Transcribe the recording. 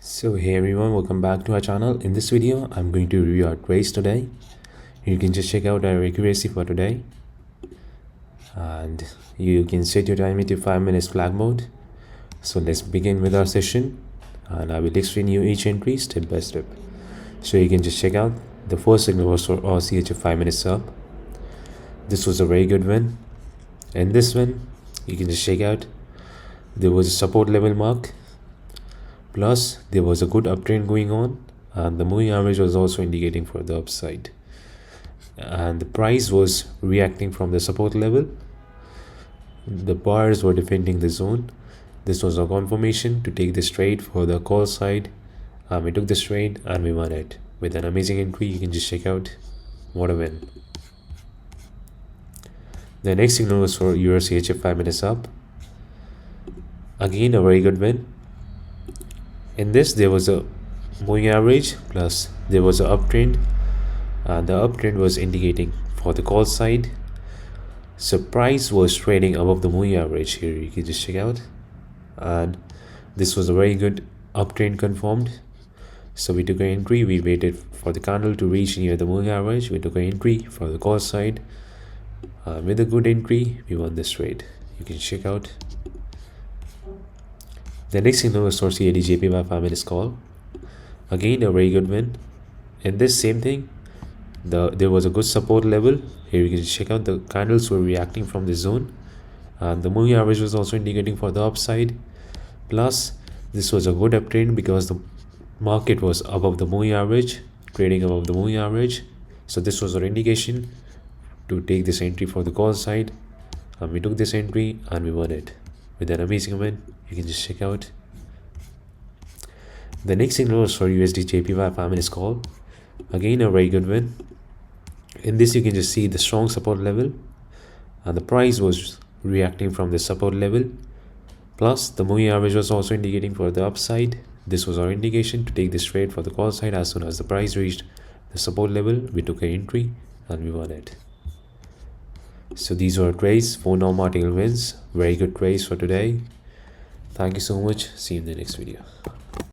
So hey everyone, welcome back to our channel. In this video I'm going to review our trades today. You can just check out our accuracy for today, and you can set your time into 5 minutes flag mode. So let's begin with our session, and I will explain you each entry step by step. So you can just check out the first signal was for RCHF 5 minutes up. This was a very good win. And this one you can just check out, there was a support level mark, plus there was a good uptrend going on, and the moving average was also indicating for the upside, and the price was reacting from the support level. The buyers were defending the zone. This was a confirmation to take this trade for the call side, and we took this trade and we won it with an amazing entry. You can just check out, what a win. The next signal was for EUR/CHF 5 minutes up. Again a very good win. In this there was a moving average, plus there was an uptrend, and the uptrend was indicating for the call side. So price was trading above the moving average here, you can just check out, and this was a very good uptrend confirmed. So we took an entry, we waited for the candle to reach near the moving average, we took an entry for the call side. With a good entry we won this trade, you can check out. The next signal was for CAD/JPY by 5 minutes call. Again a very good win. In this same thing, there was a good support level. Here you can check out, the candles were reacting from the zone, and the moving average was also indicating for the upside. Plus this was a good uptrend because the market was above the moving average, trading above the moving average. So this was our indication to take this entry for the call side, and we took this entry and we won it with an amazing win. You can just check out. The next signal was for USD/JPY 5 minutes call. Again a very good win. In this you can just see the strong support level, and the price was reacting from the support level, plus the moving average was also indicating for the upside. This was our indication to take this trade for the call side. As soon as the price reached the support level, we took an entry and we won it. So these were trades, 4 non-martingale wins, very good trades for today. Thank you so much. See you in the next video.